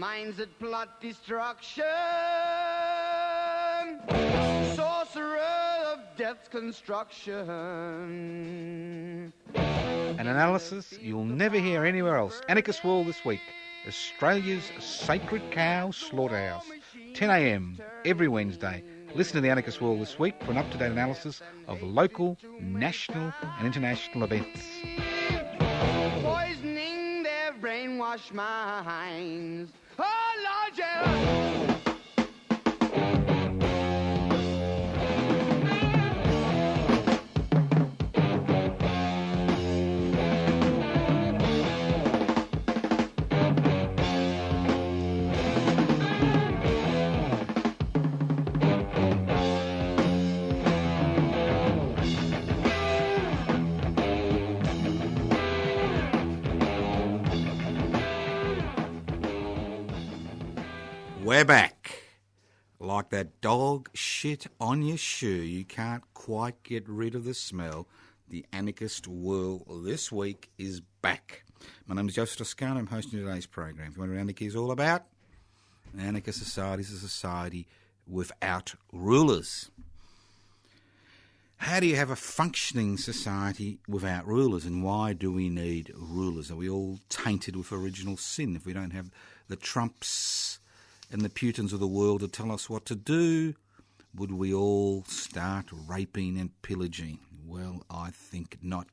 minds that plot destruction, sorcerer of death's construction. An analysis you'll never hear anywhere else. Anarchist World this week. Australia's sacred cow slaughterhouse. 10 a.m. every Wednesday. Listen to the Anarchist World this week for an up-to-date analysis of local, national and international events. Poisoning their brainwashed minds. Oh, Lord, yeah. We're back. Like that dog shit on your shoe, you can't quite get rid of the smell. The Anarchist World this week is back. My name is Joseph Toscano. I'm hosting today's program. If you wonder what anarchy is all about, an anarchist society is a society without rulers. How do you have a functioning society without rulers, and why do we need rulers? Are we all tainted with original sin if we don't have the Trumps and the Putins of the world to tell us what to do? Would we all start raping and pillaging? Well, I think not.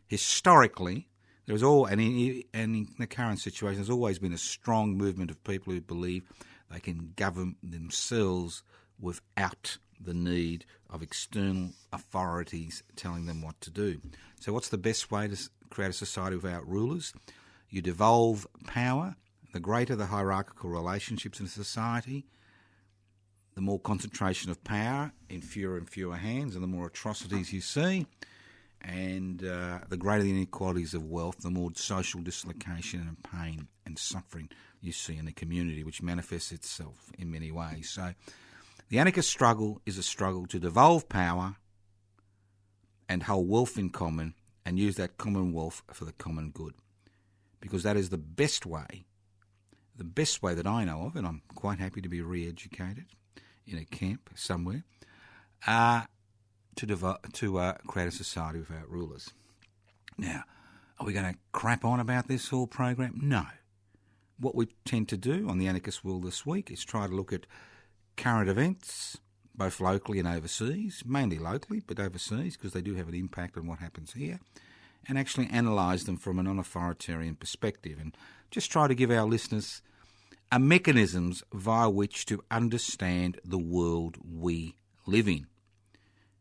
Historically, there's and in the current situation, there's always been a strong movement of people who believe they can govern themselves without the need of external authorities telling them what to do. So what's the best way to create a society without rulers? You devolve power. The greater the hierarchical relationships in a society, the more concentration of power in fewer and fewer hands, and the more atrocities you see, and the greater the inequalities of wealth, the more social dislocation and pain and suffering you see in the community, which manifests itself in many ways. So the anarchist struggle is a struggle to devolve power and hold wealth in common and use that common wealth for the common good, because that is the best way that I know of, and I'm quite happy to be re-educated in a camp somewhere, to create a society without rulers. Now, are we going to crap on about this whole program? No. What we tend to do on the Anarchist World this week is try to look at current events, both locally and overseas, mainly locally, but overseas, because they do have an impact on what happens here, and actually analyse them from a non-authoritarian perspective, and just try to give our listeners a mechanisms via which to understand the world we live in.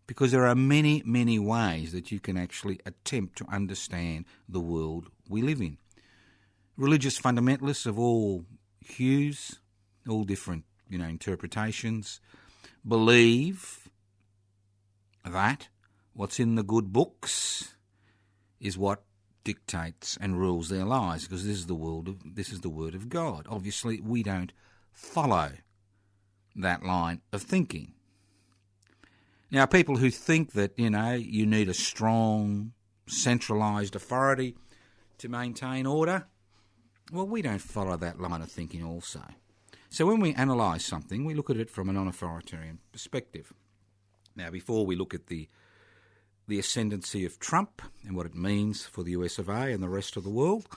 Because there are many, many ways that you can actually attempt to understand the world we live in. Religious fundamentalists of all hues, all different, interpretations, believe that what's in the good books is what dictates and rules their lives, because this is the word of God. Obviously, we don't follow that line of thinking. Now, people who think that, you need a strong, centralised authority to maintain order, well, we don't follow that line of thinking also. So when we analyse something, we look at it from a non-authoritarian perspective. Now, before we look at the ascendancy of Trump and what it means for the US of A and the rest of the world,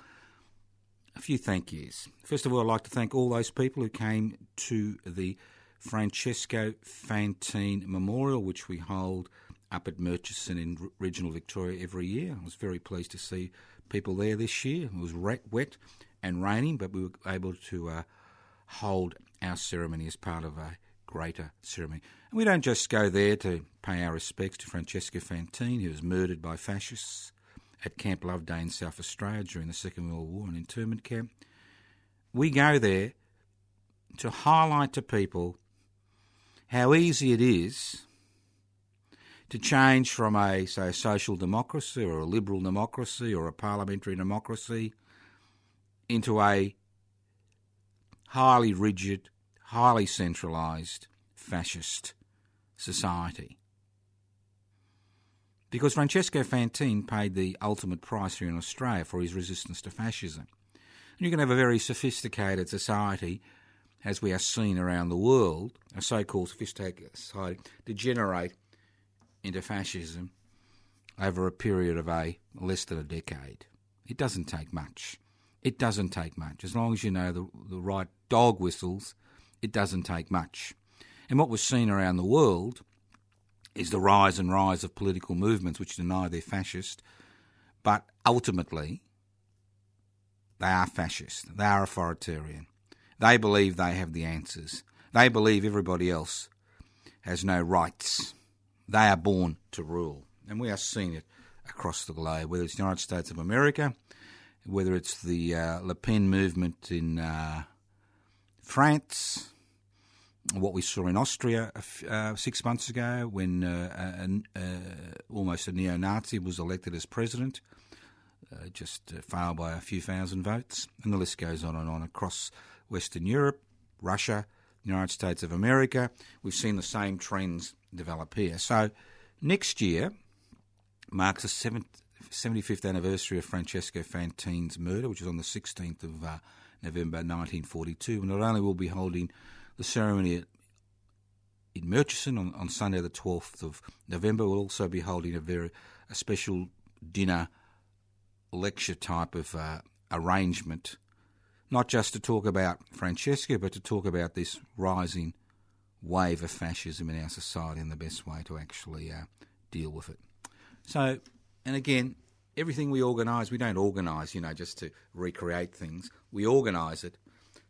a few thank yous. First of all, I'd like to thank all those people who came to the Francesco Fantine Memorial, which we hold up at Murchison in regional Victoria every year. I was very pleased to see people there this year. It was wet and raining, but we were able to hold our ceremony as part of a greater ceremony. And we don't just go there to pay our respects to Francesco Fantine, who was murdered by fascists at Camp Loveday in South Australia during the Second World War, an internment camp. We go there to highlight to people how easy it is to change from a social democracy or a liberal democracy or a parliamentary democracy into a highly rigid, highly centralised fascist society. Because Francesco Fantine paid the ultimate price here in Australia for his resistance to fascism. You can have a very sophisticated society, as we are seeing around the world, a so-called sophisticated society, degenerate into fascism over a period of less than a decade. It doesn't take much. It doesn't take much. As long as you know the right dog whistles, it doesn't take much. And what we're seeing around the world is the rise and rise of political movements which deny they're fascist, but ultimately they are fascist. They are authoritarian. They believe they have the answers. They believe everybody else has no rights. They are born to rule. And we are seeing it across the globe, whether it's the United States of America, whether it's the Le Pen movement in France, what we saw in Austria 6 months ago when almost a neo-Nazi was elected as president, just failed by a few thousand votes, and the list goes on and on across Western Europe, Russia, the United States of America. We've seen the same trends develop here. So next year marks the 75th anniversary of Francesco Fantine's murder, which was on the 16th of November 1942. And not only will we be holding the ceremony in Murchison on Sunday the 12th of November, we'll also be holding a special dinner lecture type of arrangement, not just to talk about Francesco, but to talk about this rising wave of fascism in our society and the best way to actually deal with it. So, and again, everything we organise, we don't organise, just to recreate things. We organise it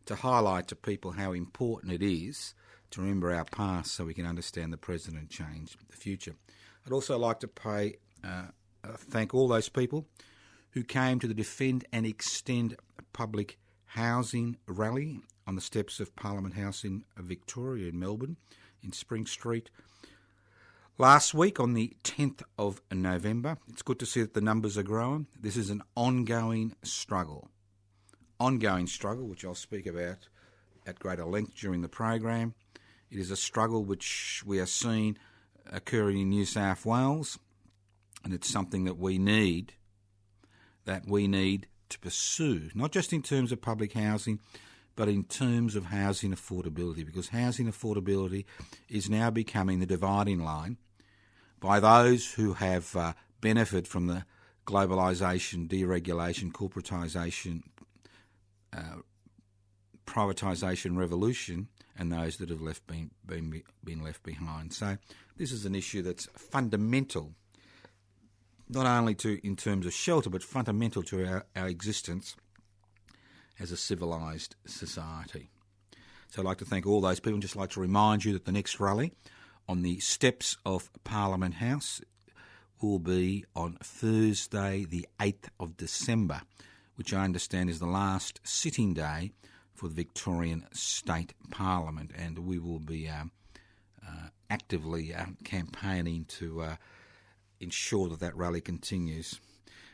to highlight to people how important it is to remember our past so we can understand the present and change the future. I'd also like to thank all those people who came to the Defend and Extend Public Housing rally on the steps of Parliament House in Victoria in Melbourne, in Spring Street, last week on the 10th of November. It's good to see that the numbers are growing. This is an ongoing struggle, which I'll speak about at greater length during the program. It is a struggle which we are seeing occurring in New South Wales, and it's something that we need to pursue, not just in terms of public housing, but in terms of housing affordability, because housing affordability is now becoming the dividing line by those who have benefited from the globalisation, deregulation, corporatisation, privatisation revolution, and those that have been left behind. So this is an issue that's fundamental, not only in terms of shelter, but fundamental to our existence as a civilised society. So I'd like to thank all those people, and just like to remind you that the next rally on the steps of Parliament House will be on Thursday the 8th of December, which I understand is the last sitting day for the Victorian State Parliament, and we will be actively campaigning to ensure that rally continues.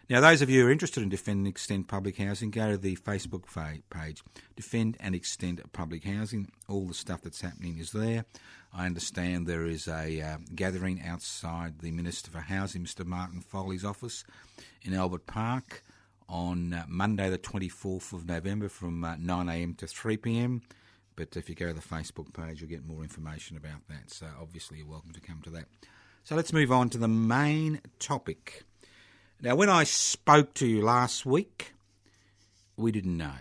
Now, those of you who are interested in Defend and Extend Public Housing, go to the Facebook page, Defend and Extend Public Housing. All the stuff that's happening is there. I understand there is a gathering outside the Minister for Housing, Mr Martin Foley's office in Albert Park on Monday the 24th of November from 9am to 3pm. But if you go to the Facebook page, you'll get more information about that. So obviously you're welcome to come to that. So let's move on to the main topic. Now, when I spoke to you last week, we didn't know.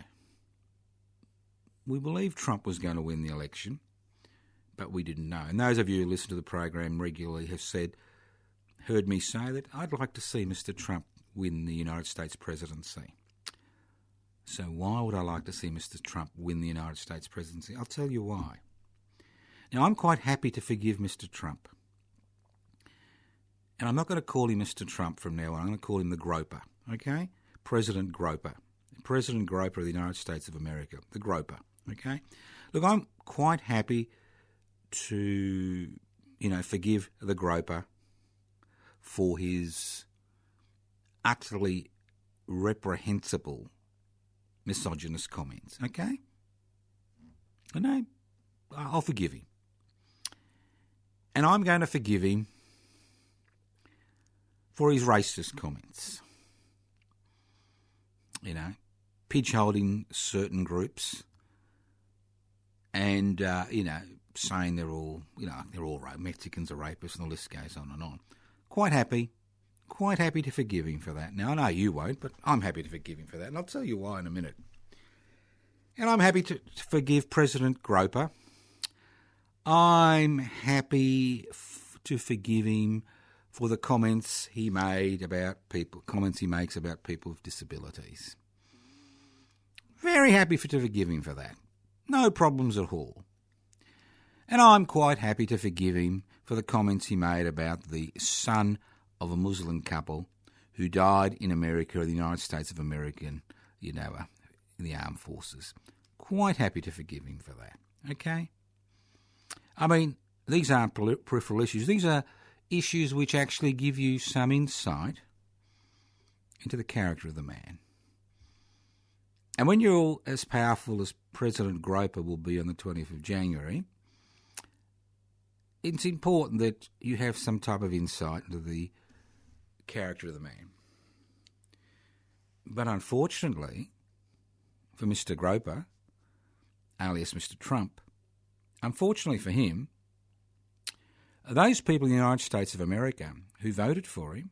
We believed Trump was going to win the election, but we didn't know. And those of you who listen to the program regularly have heard me say that I'd like to see Mr. Trump win the United States presidency. So why would I like to see Mr. Trump win the United States presidency? I'll tell you why. Now, I'm quite happy to forgive Mr. Trump. And I'm not going to call him Mr. Trump from now on. I'm going to call him the Groper, okay? President Groper. President Groper of the United States of America. The Groper, okay? Look, I'm quite happy to, forgive the Groper for his utterly reprehensible misogynist comments, okay? And I'll forgive him. And I'm going to forgive him for his racist comments. pigeonholing certain groups and, saying they're all Mexicans are rapists, and the list goes on and on. Quite happy to forgive him for that. Now, I know you won't, but I'm happy to forgive him for that, and I'll tell you why in a minute. And I'm happy to forgive President Groper. I'm happy to forgive him for the comments he makes about people with disabilities. Very happy to forgive him for that. No problems at all. And I'm quite happy to forgive him for the comments he made about the son of a Muslim couple who died in America, or the United States of America, in the armed forces. Quite happy to forgive him for that, okay? I mean, these aren't peripheral issues. These are issues which actually give you some insight into the character of the man. And when you're all as powerful as President Groper will be on the 20th of January, it's important that you have some type of insight into the character of the man. But unfortunately, for Mr. Groper, alias Mr. Trump, unfortunately for him, those people in the United States of America who voted for him,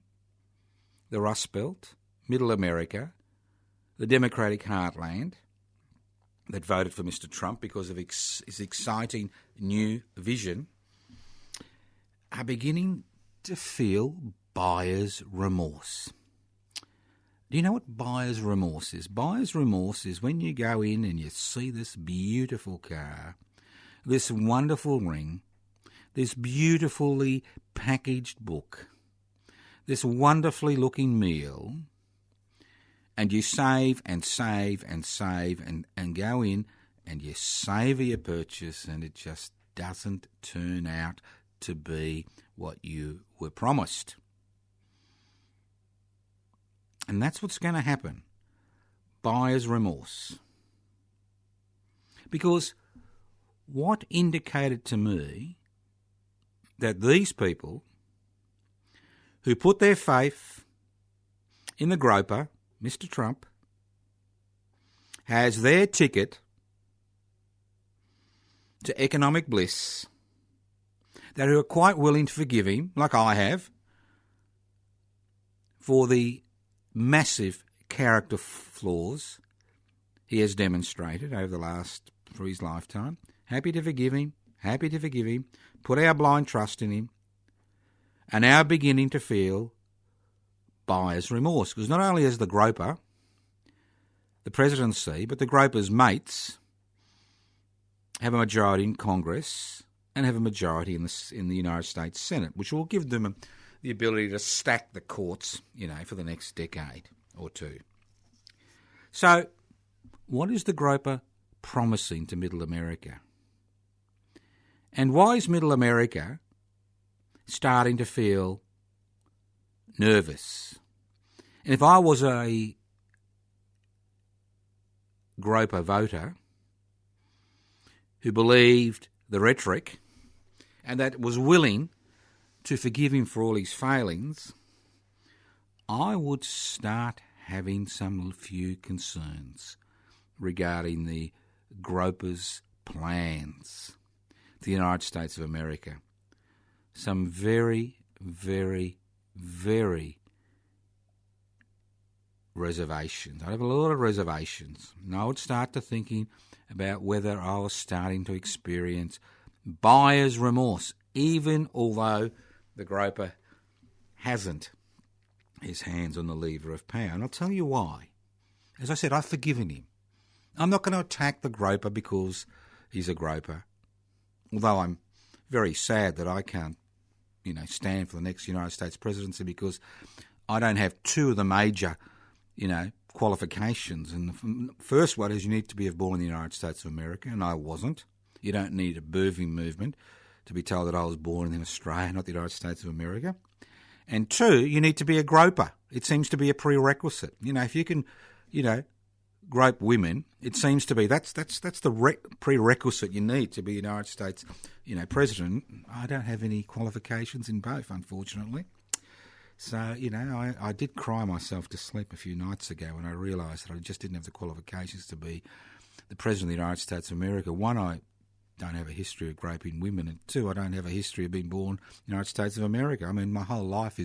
the Rust Belt, Middle America, the Democratic heartland, that voted for Mr. Trump because of his exciting new vision, are beginning to feel buyer's remorse. Do you know what buyer's remorse is? Buyer's remorse is when you go in and you see this beautiful car, this wonderful ring, this beautifully packaged book, this wonderfully looking meal, and you save and save and save and go in and you savour your purchase, and it just doesn't turn out to be what you were promised. And that's what's going to happen. Buyer's remorse. Because what indicated to me that these people who put their faith in the Groper, Mr. Trump, has their ticket to economic bliss, that are quite willing to forgive him, like I have, for the massive character flaws he has demonstrated for his lifetime. Happy to forgive him, put our blind trust in him, and now beginning to feel buyer's remorse. Because not only has the Groper the presidency, but the Groper's mates have a majority in Congress and have a majority in the United States Senate, which will give them the ability to stack the courts, for the next decade or two. So, what is the Groper promising to Middle America? And why is Middle America starting to feel nervous? And if I was a Groper voter who believed the rhetoric and that was willing to forgive him for all his failings, I would start having some few concerns regarding the Groper's plans to the United States of America. Some very, very, very reservations. I have a lot of reservations. And I would start to thinking about whether I was starting to experience buyer's remorse, even although the Groper hasn't his hands on the lever of power. And I'll tell you why. As I said, I've forgiven him. I'm not going to attack the Groper because he's a Groper, although I'm very sad that I can't, stand for the next United States presidency because I don't have two of the major, qualifications. And the first one is you need to be born in the United States of America, and I wasn't. You don't need a birthing movement to be told that I was born in Australia, not the United States of America. And two, you need to be a groper. It seems to be a prerequisite. If you can, grope women, it seems to be that's the prerequisite you need to be United States, president. I don't have any qualifications in both, unfortunately. So, I did cry myself to sleep a few nights ago when I realised that I just didn't have the qualifications to be the President of the United States of America. One, I don't have a history of groping women, and two, I don't have a history of being born in the United States of America. I mean, my whole life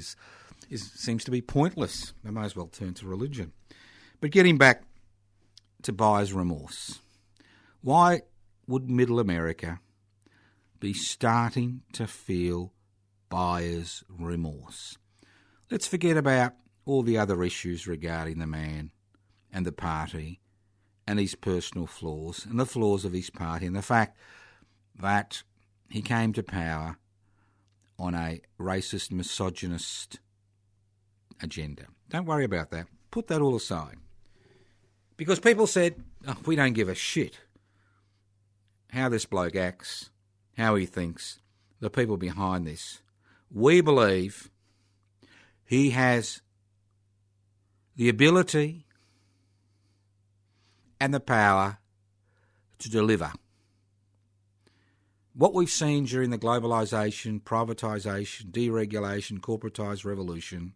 seems to be pointless. I may as well turn to religion. But getting back to buyer's remorse, why would Middle America be starting to feel buyer's remorse? Let's forget about all the other issues regarding the man and the party and his personal flaws and the flaws of his party and the fact that he came to power on a racist, misogynist agenda. Don't worry about that. Put that all aside. Because people said, we don't give a shit how this bloke acts, how he thinks, the people behind this. We believe he has the ability and the power to deliver. What we've seen during the globalisation, privatisation, deregulation, corporatised revolution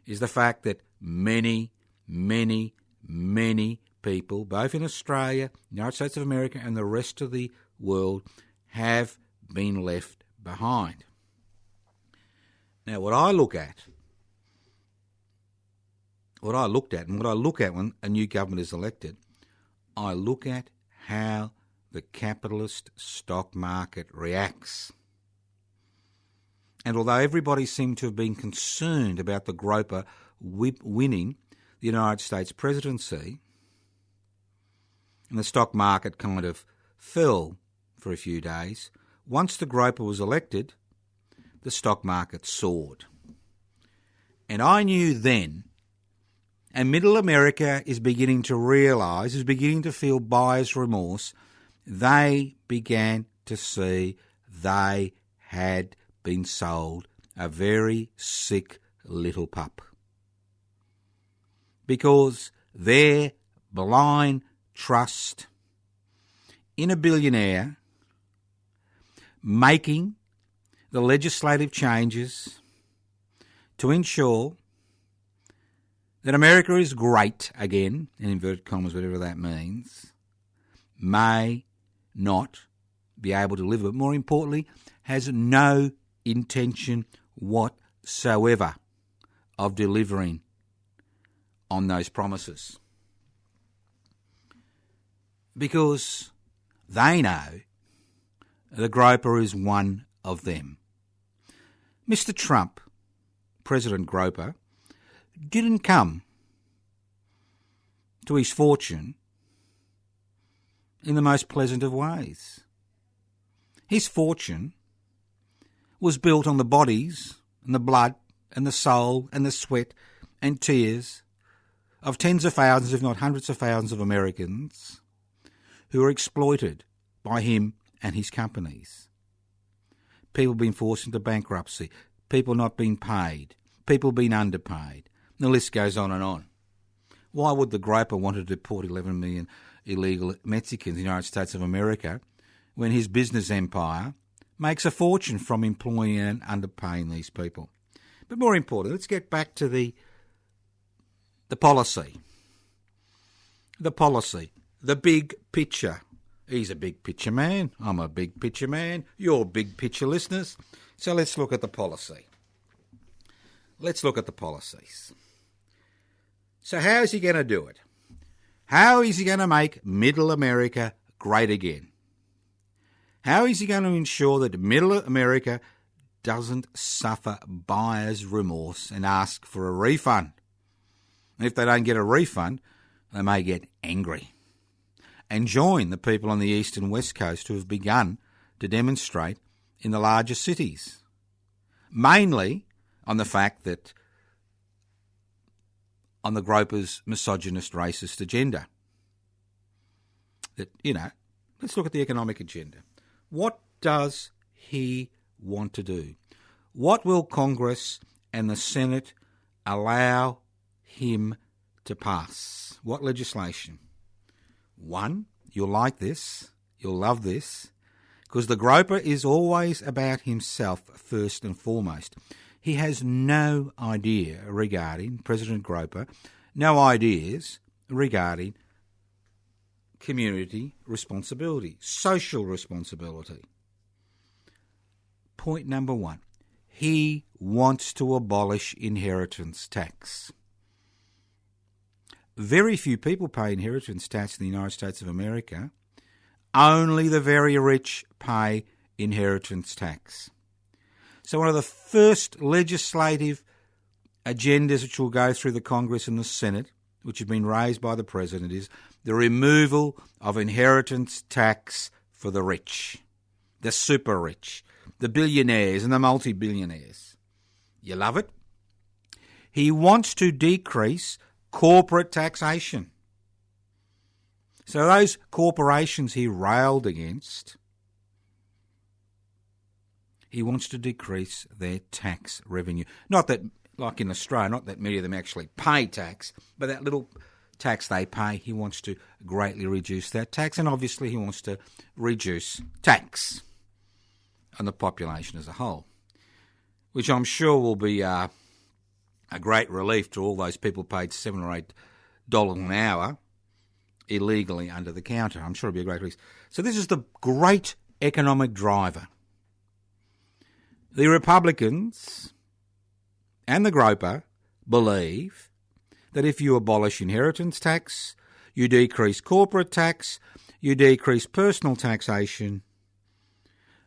is the fact that many, many, many people, both in Australia, the United States of America and the rest of the world, have been left behind. Now, what I looked at when a new government is elected, I look at how the capitalist stock market reacts. And although everybody seemed to have been concerned about the Groper winning the United States presidency, and the stock market kind of fell for a few days, once the Groper was elected, the stock market soared. And I knew then, and Middle America is beginning to realise, is beginning to feel buyer's remorse, they began to see they had been sold a very sick little pup. Because their blind trust in a billionaire making the legislative changes to ensure that America is great again, in inverted commas, whatever that means, may not be able to deliver, but more importantly, has no intention whatsoever of delivering on those promises. Because they know the Groper is one of them. Mr. Trump, President Groper, didn't come to his fortune in the most pleasant of ways. His fortune was built on the bodies and the blood and the soul and the sweat and tears of tens of thousands, if not hundreds of thousands of Americans who were exploited by him and his companies. People being forced into bankruptcy, people not being paid, people being underpaid. The list goes on and on. Why would the Groper want to deport 11 million illegal Mexicans in the United States of America when his business empire makes a fortune from employing and underpaying these people? But more importantly, let's get back to the policy. The policy. The big picture. He's a big picture man. I'm a big picture man. You're big picture listeners. So let's look at the policy. Let's look at the policies. So how is he going to do it? How is he going to make Middle America great again? How is he going to ensure that Middle America doesn't suffer buyer's remorse and ask for a refund? And if they don't get a refund, they may get angry and join the people on the east and west coast who have begun to demonstrate in the larger cities, mainly on the fact that on the Groper's misogynist, racist agenda. That, let's look at the economic agenda. What does he want to do? What will Congress and the Senate allow him to pass? What legislation? One, you'll like this, you'll love this, because the Groper is always about himself first and foremost. He has no idea regarding, President Groper, no ideas regarding community responsibility, social responsibility. Point number one, he wants to abolish inheritance tax. Very few people pay inheritance tax in the United States of America. Only the very rich pay inheritance tax. So one of the first legislative agendas which will go through the Congress and the Senate, which have been raised by the President, is the removal of inheritance tax for the rich, the super rich, the billionaires and the multi-billionaires. You love it? He wants to decrease corporate taxation. So those corporations he railed against, he wants to decrease their tax revenue. Not that, like in Australia, not that many of them actually pay tax, but that little tax they pay, he wants to greatly reduce that tax, and obviously he wants to reduce tax on the population as a whole, which I'm sure will be a great relief to all those people paid $7 or $8 an hour illegally under the counter. I'm sure it'll be a great relief. So this is the great economic driver. The Republicans and the Groper believe that if you abolish inheritance tax, you decrease corporate tax, you decrease personal taxation,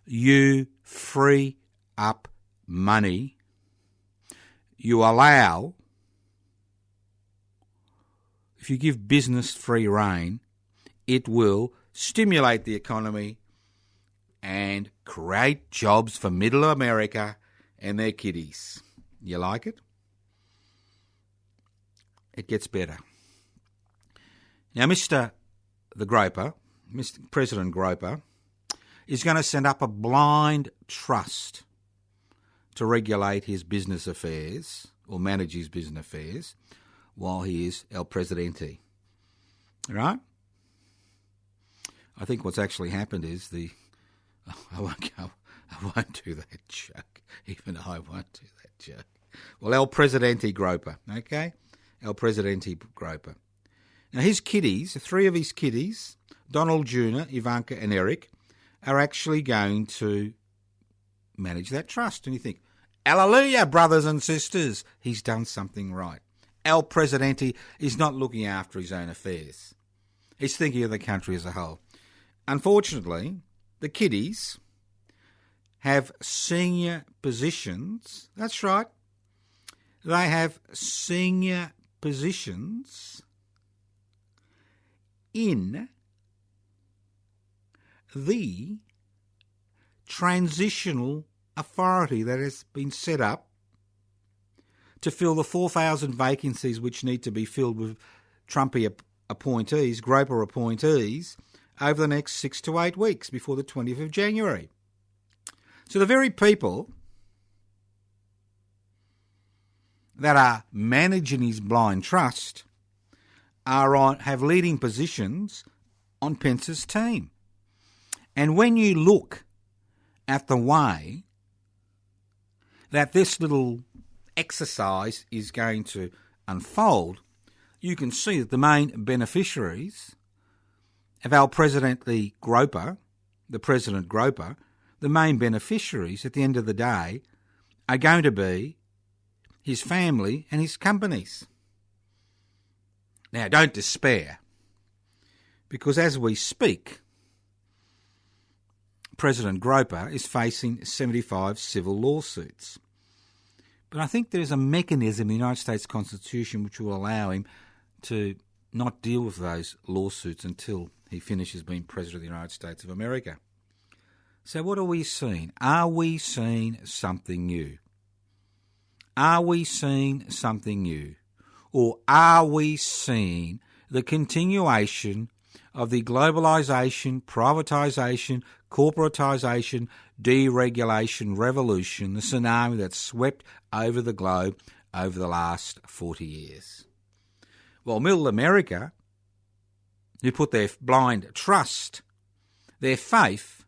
you free up money, you allow, if you give business free rein, it will stimulate the economy and create jobs for middle America and their kiddies. You like it? It gets better. Now, Mr. President Groper, is going to set up a blind trust to regulate his business affairs or manage his business affairs while he is El Presidente. Right? I think what's actually happened is I won't do that joke. Even I won't do that joke. Well, El Presidente Groper, okay? El Presidente Groper. Now, his kiddies, 3 of his kiddies, Donald Jr., Ivanka and Eric, are actually going to manage that trust. And you think, hallelujah, brothers and sisters, he's done something right. El Presidente is not looking after his own affairs. He's thinking of the country as a whole. Unfortunately, the kiddies have senior positions. That's right. They have senior positions in the transitional authority that has been set up to fill the 4,000 vacancies which need to be filled with Trumpy appointees, Groper appointees, over the next 6 to 8 weeks before the 20th of January. So the very people that are managing his blind trust have leading positions on Pence's team. And when you look at the way that this little exercise is going to unfold, you can see that the main beneficiaries of our President Groper, the President Groper, the main beneficiaries at the end of the day are going to be his family and his companies. Now, don't despair, because as we speak, President Groper is facing 75 civil lawsuits. But I think there's a mechanism in the United States Constitution which will allow him to not deal with those lawsuits until he finishes being President of the United States of America. So what are we seeing? Are we seeing something new? Are we seeing something new? Or are we seeing the continuation of the globalisation, privatisation, corporatisation, deregulation revolution, the tsunami that swept over the globe over the last 40 years? Well, Middle America, who put their blind trust, their faith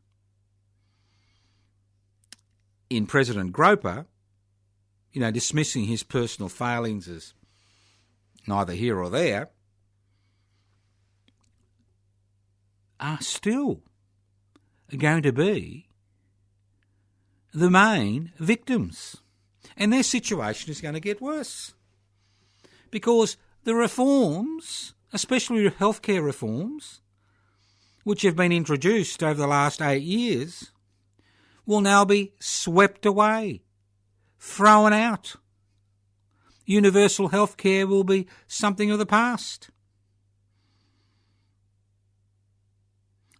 in President Groper, dismissing his personal failings as neither here or there, are still going to be the main victims. And their situation is going to get worse. Because the reforms, especially healthcare reforms, which have been introduced over the last 8 years, will now be swept away, thrown out. Universal healthcare will be something of the past.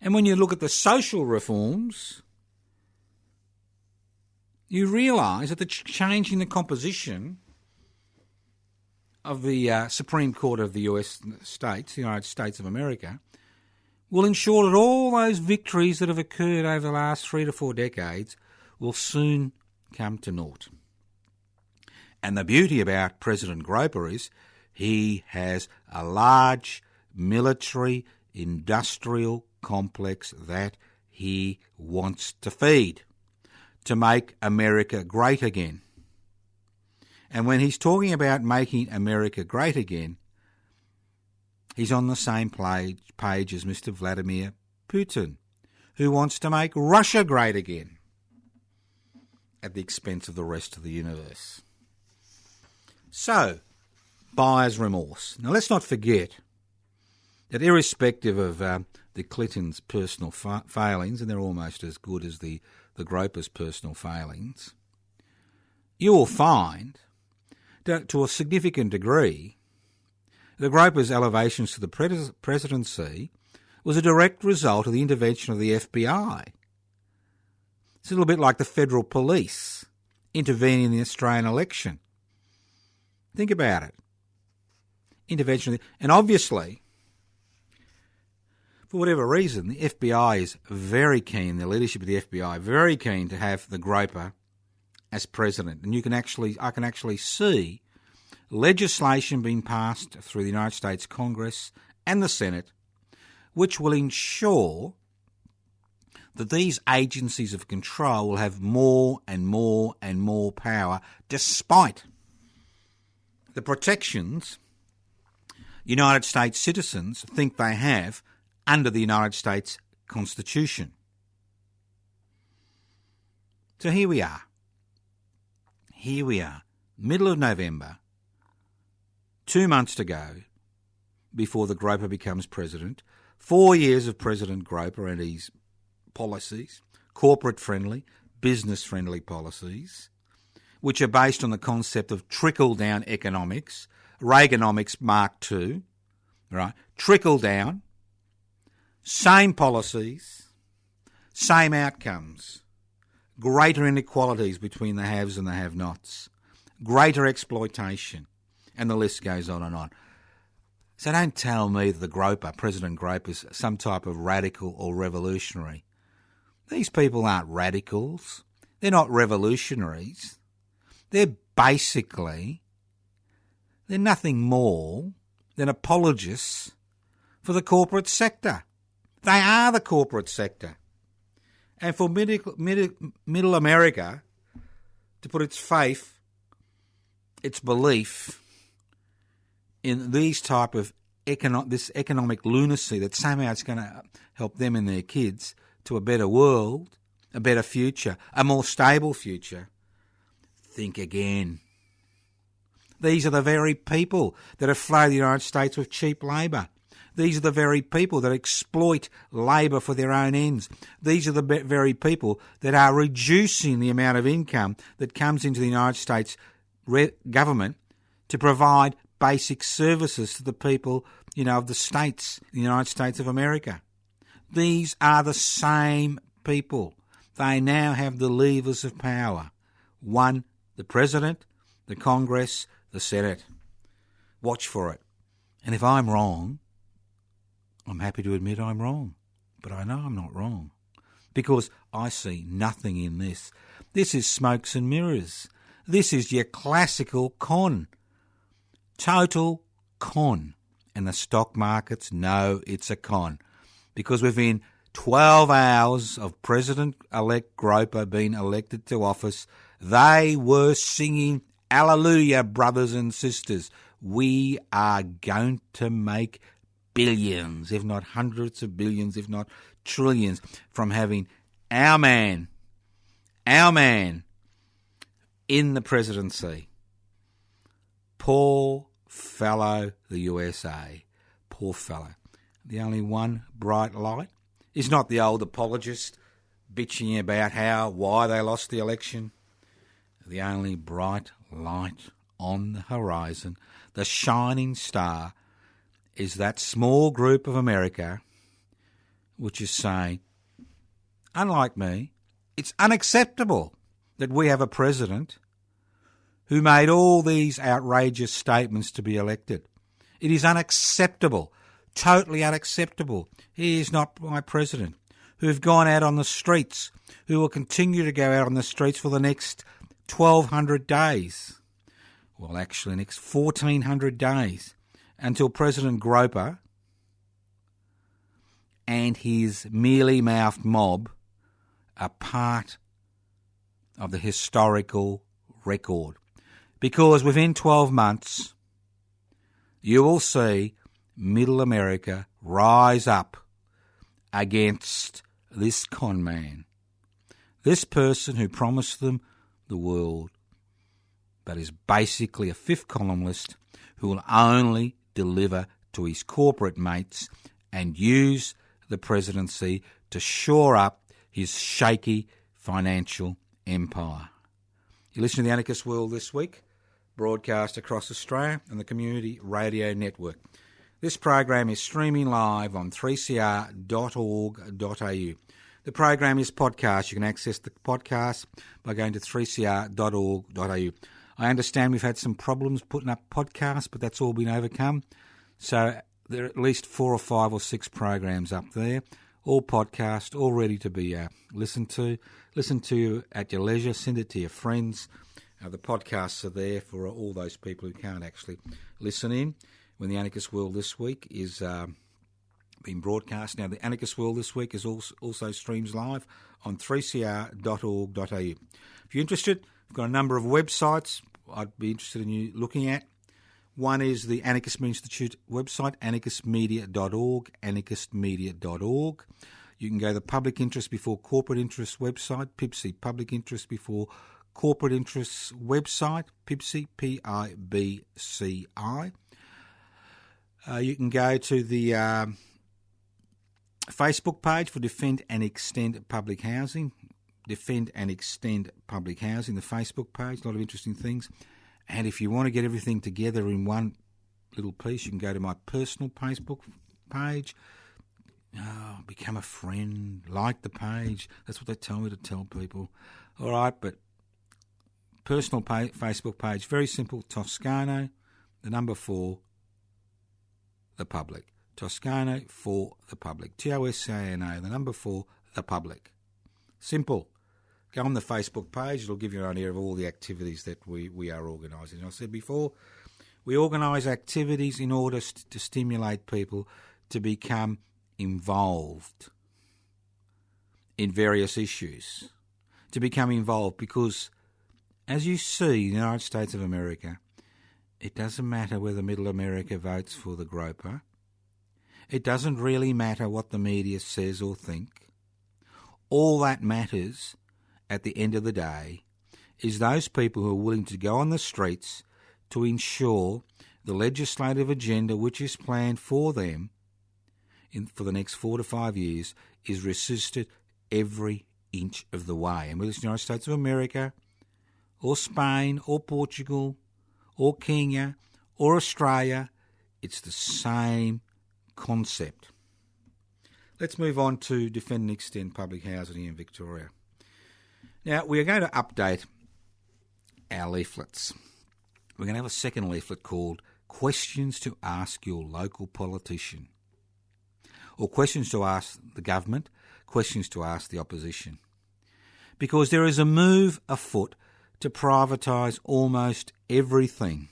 And when you look at the social reforms, you realise that the change in the composition of the Supreme Court of the United States of America, will ensure that all those victories that have occurred over the last 3 to 4 decades will soon come to naught. And the beauty about President Groper is he has a large military industrial complex that he wants to feed to make America great again. And when he's talking about making America great again, he's on the same page as Mr. Vladimir Putin, who wants to make Russia great again at the expense of the rest of the universe. So, buyer's remorse. Now, let's not forget that irrespective of the Clintons' personal failings, and they're almost as good as the Groper's personal failings, you will find that to a significant degree, the Groper's elevations to the presidency was a direct result of the intervention of the FBI. It's a little bit like the federal police intervening in the Australian election. Think about it. Intervention. And obviously, for whatever reason, the FBI is very keen, the leadership of the FBI, very keen to have the Groper as president. And I can actually see legislation being passed through the United States Congress and the Senate, which will ensure that these agencies of control will have more and more and more power, despite the protections United States citizens think they have under the United States Constitution. So here we are. Middle of November, 2 months to go before the Groper becomes president. 4 years of President Groper and his policies, corporate-friendly, business-friendly policies, which are based on the concept of trickle-down economics, Reaganomics Mark II, right? Trickle-down, same policies, same outcomes, greater inequalities between the haves and the have-nots, greater exploitation, and the list goes on and on. So don't tell me that President Groper, is some type of radical or revolutionary. These people aren't radicals. They're not revolutionaries. They're nothing more than apologists for the corporate sector. They are the corporate sector. And for middle America to put its faith, its belief in these type of this economic lunacy that somehow it's going to help them and their kids to a better world, a better future, a more stable future, think again. These are the very people that have flooded the United States with cheap labour. These are the very people that exploit labour for their own ends. These are the very people that are reducing the amount of income that comes into the United States government to provide basic services to the people, of the states, the United States of America. These are the same people. They now have the levers of power. One, the President, the Congress, the Senate. Watch for it. And if I'm wrong, I'm happy to admit I'm wrong. But I know I'm not wrong. Because I see nothing in this. This is smokes and mirrors. This is your classical con. Total con. And the stock markets know it's a con. Because within 12 hours of President-elect Groper being elected to office, they were singing Hallelujah, brothers and sisters. We are going to make billions, if not hundreds of billions, if not trillions, from having our man in the presidency. Poor fellow, the USA. Poor fellow. The only one bright light is not the old apologist bitching about why they lost the election. The only bright light on the horizon, the shining star, is that small group of America which is saying, unlike me, it's unacceptable that we have a president who made all these outrageous statements to be elected. It is unacceptable, totally unacceptable. He is not my president. Who have gone out on the streets, who will continue to go out on the streets for the next 1,200 days. Well, actually, next 1,400 days, until President Groper and his mealy-mouthed mob are part of the historical record. Because within 12 months, you will see Middle America rise up against this con man, this person who promised them the world, but is basically a fifth columnist who will only deliver to his corporate mates and use the presidency to shore up his shaky financial empire. You listen to the Anarchist World this week, broadcast across Australia and the Community Radio Network. This program is streaming live on 3cr.org.au. The program is podcast. You can access the podcast by going to 3cr.org.au. I understand we've had some problems putting up podcasts, but that's all been overcome. So there are at least 4 or 5 or 6 programs up there, all podcast, all ready to be listened to. Listen to at your leisure. Send it to your friends. The podcasts are there for all those people who can't actually listen in when the Anarchist World this week is being broadcast. Now, the Anarchist World this week is also streams live on 3cr.org.au. If you're interested, we've got a number of websites I'd be interested in you looking at. One is the Anarchist Institute website, anarchistmedia.org, anarchistmedia.org. You can go to the Public Interest Before Corporate Interest website, PIBCI, Public Interest Before Corporate Interests website, PIBCI, P-I-B-C-I. You can go to the Facebook page for Defend and Extend Public Housing. Defend and Extend Public Housing, the Facebook page, a lot of interesting things. And if you want to get everything together in one little piece, you can go to my personal Facebook page. Become a friend, like the page. That's what they tell me to tell people. All right, but personal Facebook page, very simple, Toscano, the number 4, the public. Toscano for the public. Toscano, the number 4, the public. Simple. Go on the Facebook page. It'll give you an idea of all the activities that we are organising. I said before, we organise activities in order to stimulate people to become involved in various issues. To become involved because, as you see, in the United States of America, it doesn't matter whether Middle America votes for the Groper. It doesn't really matter what the media says or think. All that matters at the end of the day is those people who are willing to go on the streets to ensure the legislative agenda which is planned for them for the next 4 to 5 years is resisted every inch of the way. And whether it's the United States of America or Spain or Portugal or Kenya or Australia, it's the same concept. Let's move on to Defend and Extend Public Housing here in Victoria. Now, we are going to update our leaflets. We're going to have a second leaflet called Questions to Ask Your Local Politician, or questions to ask the government, questions to ask the opposition. Because there is a move afoot to privatise almost everything.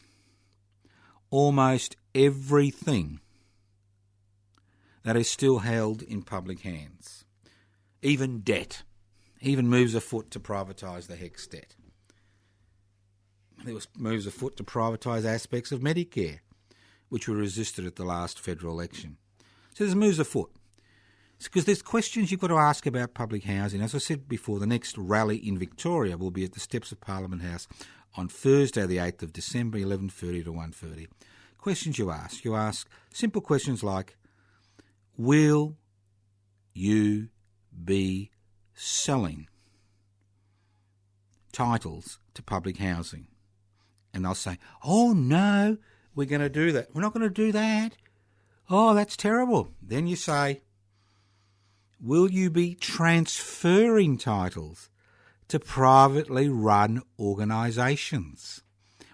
Almost everything that is still held in public hands. Even debt. Even moves afoot to privatise the HECS debt. There was moves afoot to privatise aspects of Medicare, which were resisted at the last federal election. So there's moves afoot. Because there's questions you've got to ask about public housing. As I said before, the next rally in Victoria will be at the steps of Parliament House on Thursday the 8th of December, 11:30 to 1:30. Questions you ask. You ask simple questions like, will you be selling titles to public housing? And they'll say, oh no, we're going to do that. We're not going to do that. Oh, that's terrible. Then you say, will you be transferring titles to privately run organisations?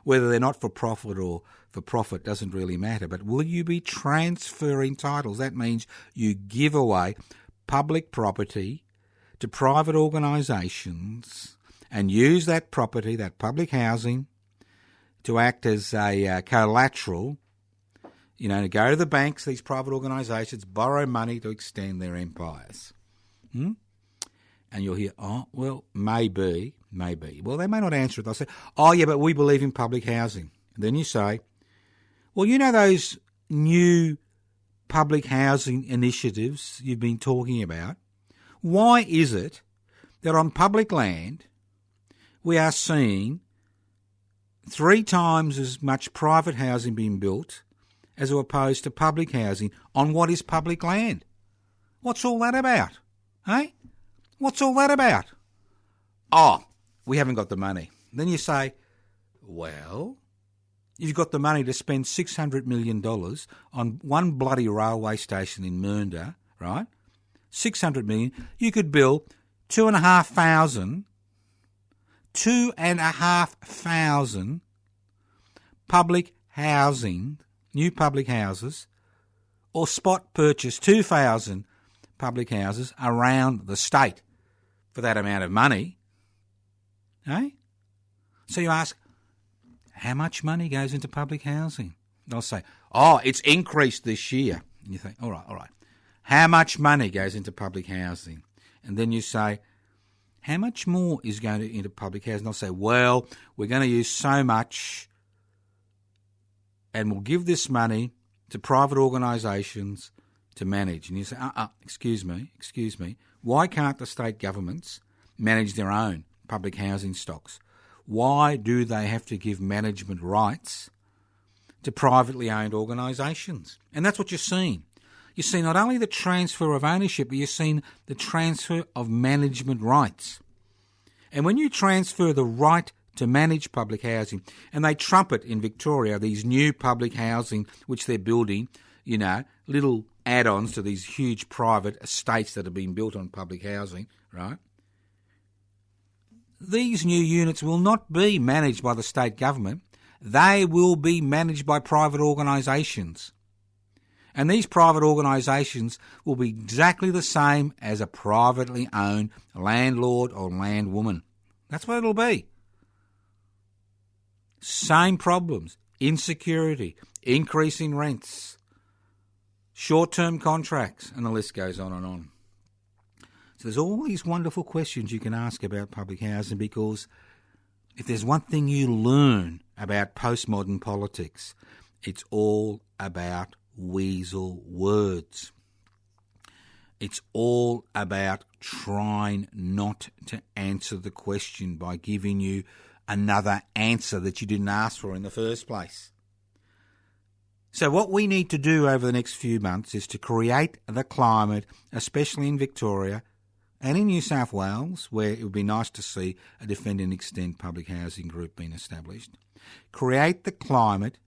Whether they're not for profit or for profit doesn't really matter, but will you be transferring titles? That means you give away public property to private organisations and use that property, that public housing, to act as a collateral, to go to the banks, these private organisations, borrow money to extend their empires. And you'll hear, oh, well, maybe. Well, they may not answer it. They'll say, oh, yeah, but we believe in public housing. And then you say, well, those new public housing initiatives you've been talking about, why is it that on public land we are seeing 3 times as much private housing being built as opposed to public housing on what is public land? What's all that about? Eh? What's all that about? Oh, we haven't got the money. Then you say, well, you've got the money to spend $600 million on one bloody railway station in Mernda, right? $600 million. You could build 2,500 public housing, new public houses, or spot purchase 2,000 public houses around the state for that amount of money. Eh? So you ask, how much money goes into public housing? They'll say, oh, it's increased this year. And you think, all right. How much money goes into public housing? And then you say, how much more is going into public housing? They'll say, well, we're going to use so much and we'll give this money to private organisations to manage. And you say, excuse me, why can't the state governments manage their own public housing stocks? Why do they have to give management rights to privately owned organisations? And that's what you're seeing. You see not only the transfer of ownership, but you're seeing the transfer of management rights. And when you transfer the right to manage public housing, and they trumpet in Victoria these new public housing which they're building, little add-ons to these huge private estates that have been built on public housing, right? These new units will not be managed by the state government. They will be managed by private organisations. And these private organisations will be exactly the same as a privately owned landlord or landwoman. That's what it'll be. Same problems, insecurity, increasing rents, short-term contracts, and the list goes on and on. So there's all these wonderful questions you can ask about public housing, because if there's one thing you learn about postmodern politics, it's all about weasel words. It's all about trying not to answer the question by giving you another answer that you didn't ask for in the first place. So what we need to do over the next few months is to create the climate, especially in Victoria and in New South Wales, where it would be nice to see a Defend and Extend public housing group being established. Create the climate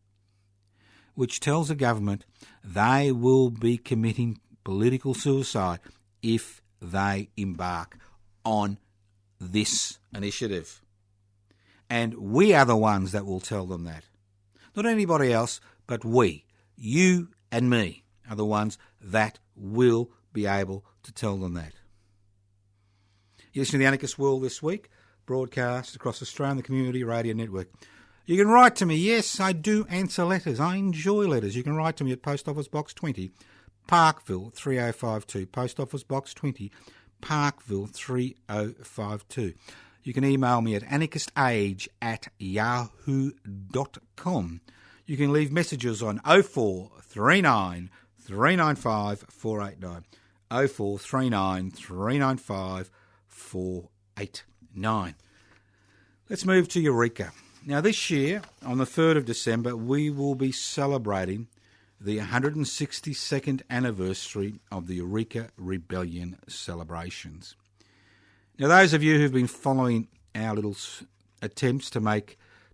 which tells the government they will be committing political suicide if they embark on this initiative. And we are the ones that will tell them that. Not anybody else, but we, you and me, are the ones that will be able to tell them that. You listen to the Anarchist World this week, broadcast across Australia on the Community Radio Network. You can write to me. Yes, I do answer letters. I enjoy letters. You can write to me at Post Office Box 20, Parkville 3052. Post Office Box 20, Parkville 3052. You can email me at anarchistage@yahoo.com. You can leave messages on 0439 395 489. 0439 395 489. Let's move to Eureka. Now this year, on the 3rd of December, we will be celebrating the 162nd anniversary of the Eureka Rebellion celebrations. Now those of you who've been following our little attempts to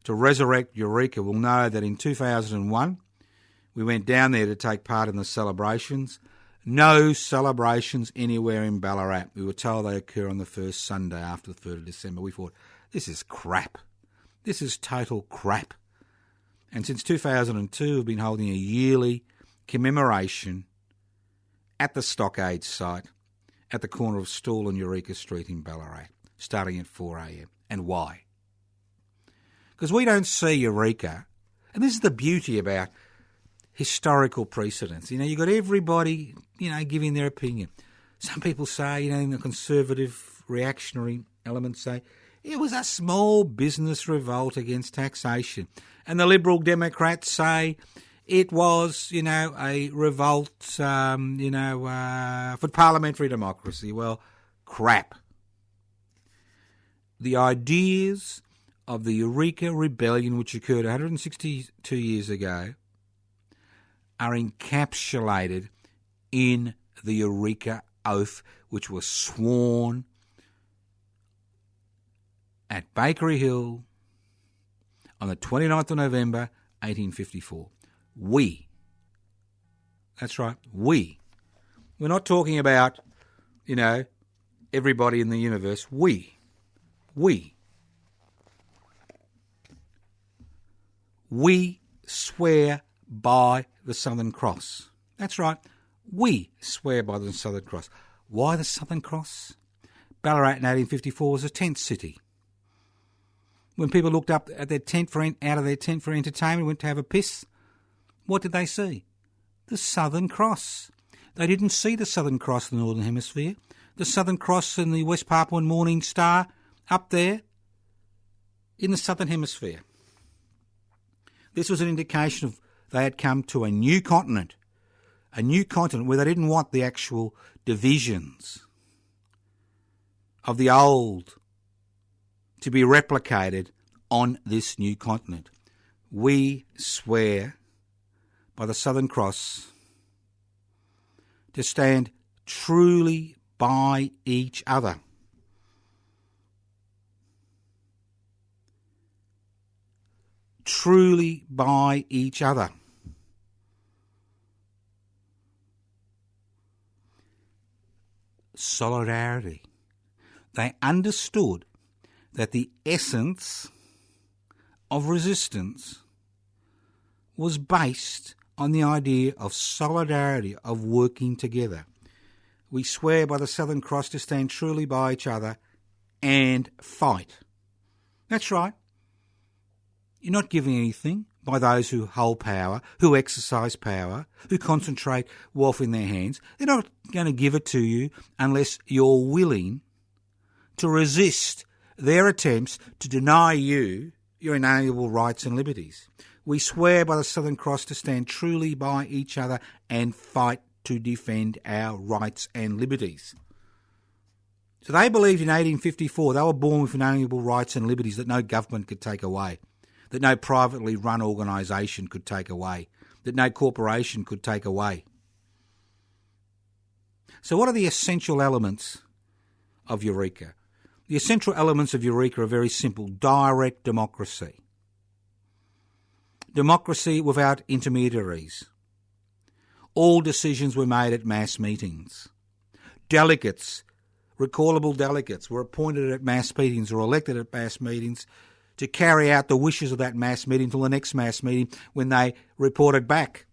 resurrect Eureka will know that in 2001 we went down there to take part in the celebrations. No celebrations anywhere in Ballarat. We were told they occur on the first Sunday after the 3rd of December. We thought, this is crap. This is total crap. And since 2002, we've been holding a yearly commemoration at the Stockade site at the corner of Stawell and Eureka Street in Ballarat, starting at 4 a.m. And why? Because we don't see Eureka, and this is the beauty about historical precedents. You know, you've got everybody, giving their opinion. Some people say, in the conservative reactionary elements say, it was a small business revolt against taxation. And the Liberal Democrats say it was, a revolt, for parliamentary democracy. Well, crap. The ideas of the Eureka Rebellion, which occurred 162 years ago, are encapsulated in the Eureka Oath, which was sworn at Bakery Hill on the 29th of November, 1854. We. That's right, we. We're not talking about, everybody in the universe. We. We swear by the Southern Cross. That's right, we swear by the Southern Cross. Why the Southern Cross? Ballarat in 1854 was a tent city. When people looked up at their tent out of their tent for entertainment, went to have a piss, what did they see? The Southern Cross. They didn't see the Southern Cross in the Northern Hemisphere. The Southern Cross and the West Papuan Morning Star up there in the Southern Hemisphere. This was an indication of they had come to a new continent where they didn't want the actual divisions of the old to be replicated on this new continent. We swear by the Southern Cross to stand truly by each other. Truly by each other. Solidarity. They understood that the essence of resistance was based on the idea of solidarity, of working together. We swear by the Southern Cross to stand truly by each other and fight. That's right. You're not giving anything by those who hold power, who exercise power, who concentrate wealth in their hands. They're not going to give it to you unless you're willing to resist their attempts to deny you your inalienable rights and liberties. We swear by the Southern Cross to stand truly by each other and fight to defend our rights and liberties. So they believed in 1854 they were born with inalienable rights and liberties that no government could take away, that no privately run organisation could take away, that no corporation could take away. So what are the essential elements of Eureka? The essential elements of Eureka are very simple. Direct democracy. Democracy without intermediaries. All decisions were made at mass meetings. Delegates, recallable delegates, were appointed at mass meetings or elected at mass meetings to carry out the wishes of that mass meeting till the next mass meeting when they reported back.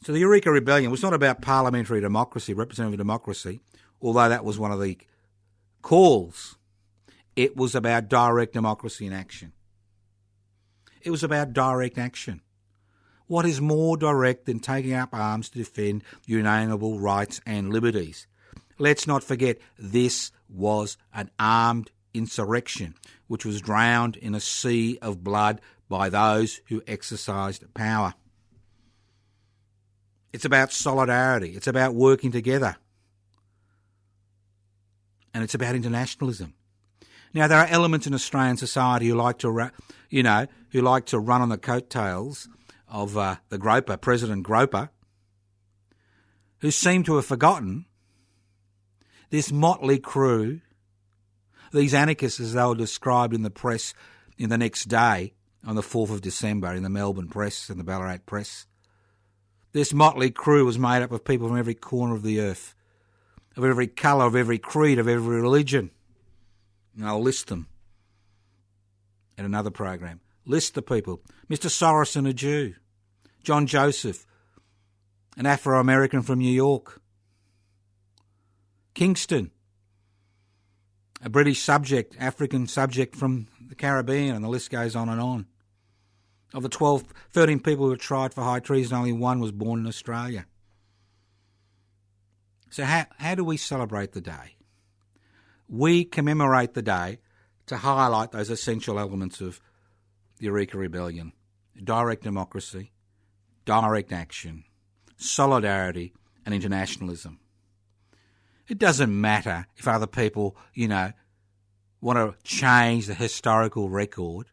So the Eureka Rebellion was not about parliamentary democracy, representative democracy, although that was one of the calls. It was about direct democracy in action. It was about direct action. What is more direct than taking up arms to defend your inalienable rights and liberties? Let's not forget this was an armed insurrection, which was drowned in a sea of blood by those who exercised power. It's about solidarity. It's about working together. And it's about internationalism. Now, there are elements in Australian society who like to, run on the coattails of the Groper, President Groper, who seem to have forgotten this motley crew, these anarchists as they were described in the press in the next day on the 4th of December in the Melbourne press and the Ballarat press. This motley crew was made up of people from every corner of the earth, of every colour, of every creed, of every religion. And I'll list them in another program. List the people. Mr. Sorrison, a Jew. John Joseph, an Afro-American from New York. Kingston, a British subject, African subject from the Caribbean, and the list goes on and on. Of the 13 people who were tried for high treason, only one was born in Australia. So how do we celebrate the day? We commemorate the day to highlight those essential elements of the Eureka Rebellion: direct democracy, direct action, solidarity and internationalism. It doesn't matter if other people, want to change the historical record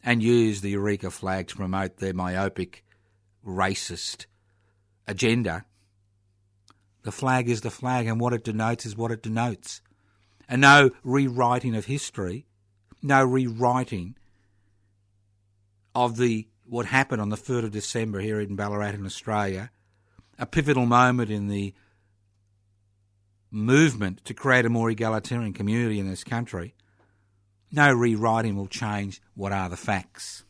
and use the Eureka flag to promote their myopic, racist agenda. The flag is the flag, and what it denotes is what it denotes. And no rewriting of history, no rewriting of what happened on the 3rd of December here in Ballarat in Australia, a pivotal moment in the movement to create a more egalitarian community in this country. No rewriting will change what are the facts.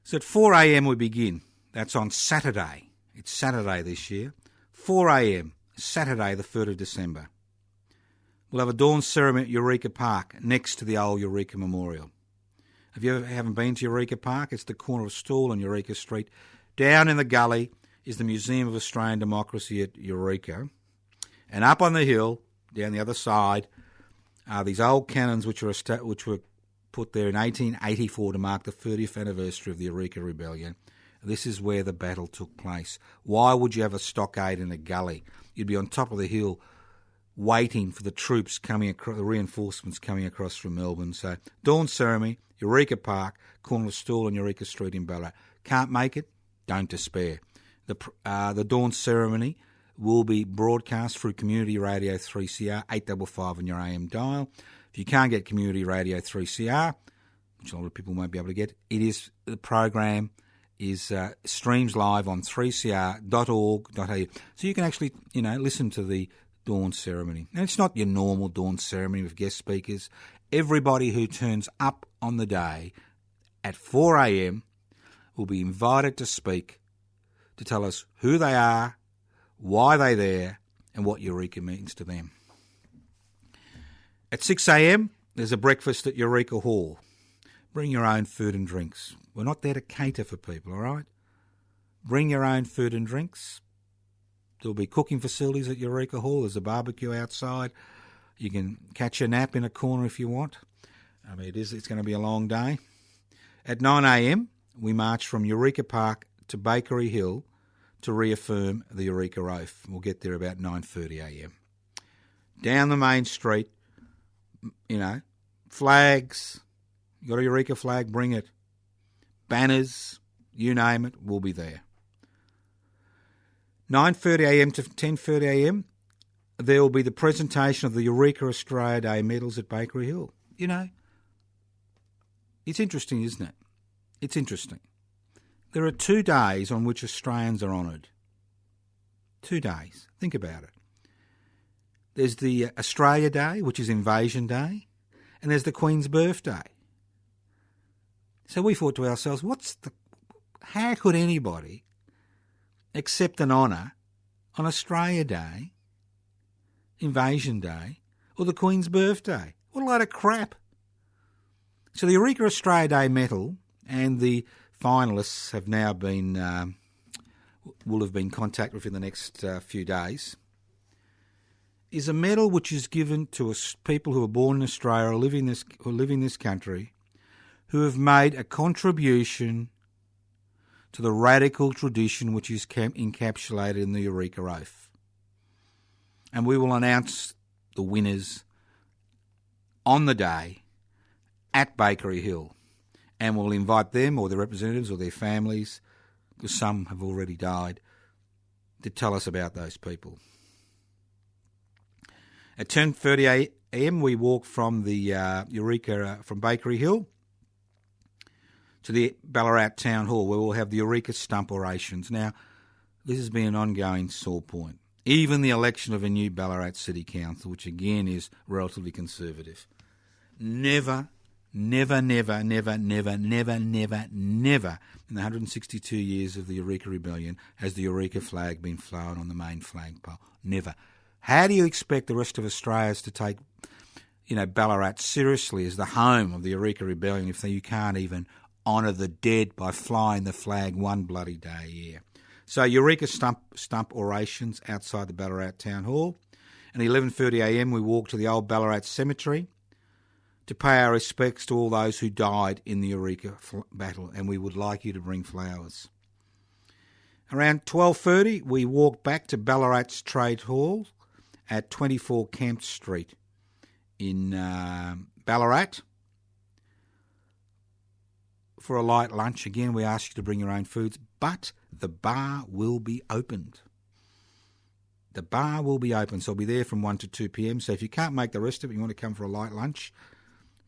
So at 4 a.m. we begin. That's on Saturday. It's Saturday this year. 4 a.m. Saturday the 3rd of December. We'll have a dawn ceremony at Eureka Park next to the old Eureka Memorial. If you haven't been to Eureka Park, it's the corner of Stawell and Eureka Street. Down in the gully is the Museum of Australian Democracy at Eureka. And up on the hill, down the other side, are these old cannons which were put there in 1884 to mark the 30th anniversary of the Eureka Rebellion. This is where the battle took place. Why would you have a stockade in a gully? You'd be on top of the hill waiting for the troops coming across, the reinforcements coming across from Melbourne. So dawn ceremony, Eureka Park, corner of Stawell and Eureka Street in Ballarat. Can't make it? Don't despair. The dawn ceremony will be broadcast through Community Radio 3CR, 855 on your AM dial. If you can't get Community Radio 3CR, which a lot of people won't be able to get, the program is streams live on 3cr.org.au. So you can actually, listen to the dawn ceremony. And it's not your normal dawn ceremony with guest speakers. Everybody who turns up on the day at 4 a.m. will be invited to speak, to tell us who they are, why they're there, and what Eureka means to them. At 6 a.m, there's a breakfast at Eureka Hall. Bring your own food and drinks. We're not there to cater for people, all right? Bring your own food and drinks. There'll be cooking facilities at Eureka Hall. There's a barbecue outside. You can catch a nap in a corner if you want. It's going to be a long day. At 9 a.m, we march from Eureka Park to Bakery Hill to reaffirm the Eureka Oath. We'll get there about 9:30 a.m. Down the main street, flags. You got a Eureka flag, bring it. Banners, you name it, we'll be there. 9:30 a.m. to 10:30 a.m, there will be the presentation of the Eureka Australia Day medals at Bakery Hill. It's interesting, isn't it? It's interesting. There are 2 days on which Australians are honoured. 2 days. Think about it. There's the Australia Day, which is Invasion Day, and there's the Queen's birthday. So we thought to ourselves, how could anybody accept an honour on Australia Day, Invasion Day, or the Queen's birthday? What a load of crap. So the Eureka Australia Day medal and the finalists have now will have been contacted within the next few days. is a medal which is given to people who are born in Australia or who live in this country, who have made a contribution to the radical tradition which is encapsulated in the Eureka Oath. And we will announce the winners on the day at Bakery Hill. And we'll invite them or their representatives or their families, because some have already died, to tell us about those people. At 10:30 a.m. we walk from the Eureka, from Bakery Hill to the Ballarat Town Hall, where we'll have the Eureka stump orations. Now, this has been an ongoing sore point. Even the election of a new Ballarat City Council, which again is relatively conservative. Never in the 162 years of the Eureka Rebellion has the Eureka flag been flown on the main flagpole. Never. How do you expect the rest of Australians to take, Ballarat seriously as the home of the Eureka Rebellion if you can't even honour the dead by flying the flag one bloody day a year? So Eureka stump orations outside the Ballarat Town Hall. And at 11:30 a.m. we walk to the old Ballarat Cemetery to pay our respects to all those who died in the Eureka battle, and we would like you to bring flowers. Around 12:30 we walk back to Ballarat's Trade Hall at 24 Kemp Street in Ballarat for a light lunch. Again, we ask you to bring your own foods, but the bar will be opened. The bar will be open, so I'll be there from 1 to 2 p.m. So if you can't make the rest of it, you want to come for a light lunch,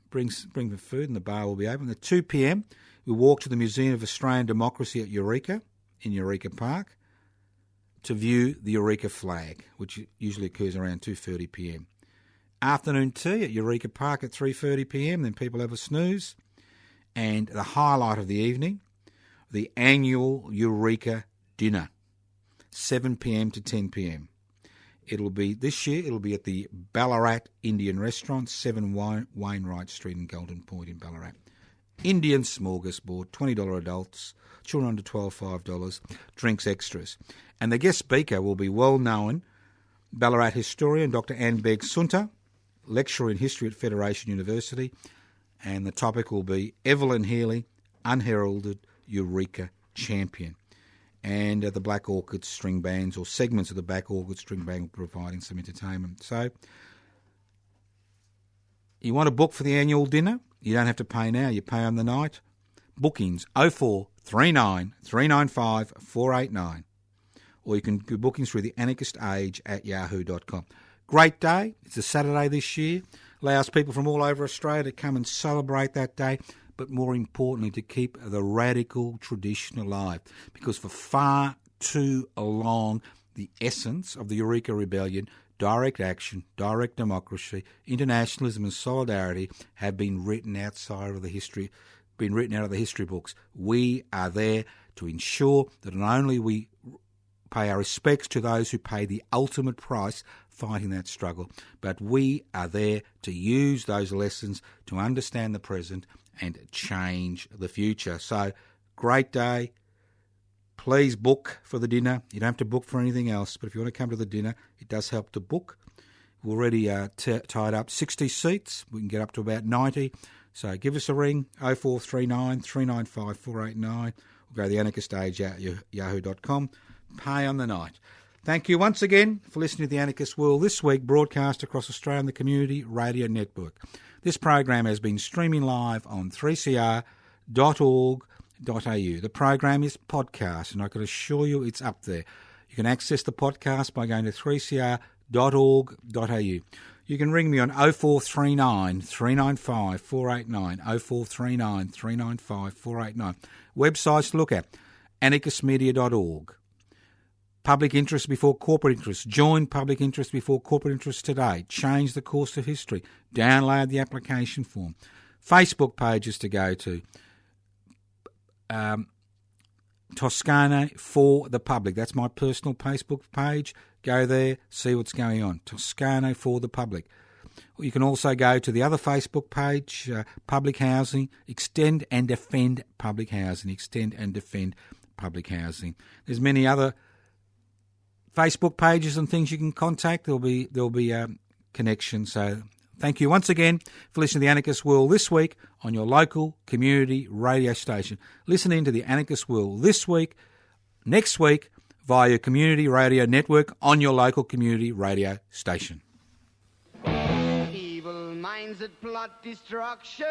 bring the food and the bar will be open. At 2 p.m, we walk to the Museum of Australian Democracy at Eureka, in Eureka Park, to view the Eureka flag, which usually occurs around 2:30 p.m. Afternoon tea at Eureka Park at 3:30 p.m, then people have a snooze. And the highlight of the evening, the annual Eureka dinner, 7 p.m. to 10 p.m. This year it'll be at the Ballarat Indian Restaurant, 7 Wainwright Street in Golden Point in Ballarat. Indian smorgasbord, $20 adults, children under 12, $5, drinks extras. And the guest speaker will be well-known Ballarat historian Dr. Anne Begg-Sunter, lecturer in history at Federation University, and the topic will be Evelyn Healy, Unheralded Eureka Champion. And the Black Orchid String Bands, or segments of the Black Orchid String Band, providing some entertainment. So, you want to book for the annual dinner? You don't have to pay now, you pay on the night. Bookings 0439 395 489. Or you can do bookings through the Anarchist Age at yahoo.com. Great day. It's a Saturday this year. Allows people from all over Australia to come and celebrate that day, but more importantly, to keep the radical tradition alive. Because for far too long, the essence of the Eureka Rebellion, direct action, direct democracy, internationalism and solidarity have been written out of the history books. We are there to ensure that not only we pay our respects to those who pay the ultimate price fighting that struggle, but we are there to use those lessons to understand the present and change the future. So, great day. Please book for the dinner. You don't have to book for anything else, but if you want to come to the dinner, it does help to book. We're already tied up 60 seats. We can get up to about 90. So give us a ring, 0439 395 489. Or go to the Anarchist Age at yahoo.com. Pay on the night. Thank you once again for listening to The Anarchist World this week, broadcast across Australia on the Community Radio Network. This program has been streaming live on 3cr.org.au. The program is podcast, and I can assure you it's up there. You can access the podcast by going to 3cr.org.au. You can ring me on 0439 395 489, 0439 395 489. Websites to look at, anarchistmedia.org. Public interest before corporate interest. Join public interest before corporate interest today. Change the course of history. Download the application form. Facebook pages to go to. Toscano for the public. That's my personal Facebook page. Go there, see what's going on. Toscano for the public. You can also go to the other Facebook page, Public Housing, Extend and Defend Public Housing. Extend and Defend Public Housing. There's many other Facebook pages and things you can contact. There'll be connection. So thank you once again for listening to the Anarchist World this week on your local community radio station. Listen in to the Anarchist World this week, next week, via your community radio network on your local community radio station. Evil minds that plot destruction,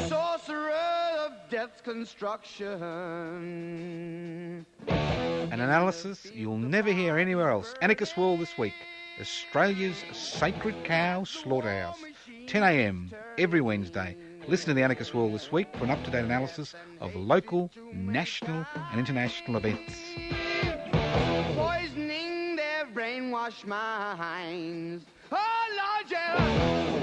sorcerer of death's construction. An analysis you'll never hear anywhere else. Anarchist World this week. Australia's sacred cow slaughterhouse. 10 a.m. every Wednesday. Listen to the Anarchist World this week for an up-to-date analysis of local, national and international events. Poisoning their brainwashed minds. Oh, Lord, yeah.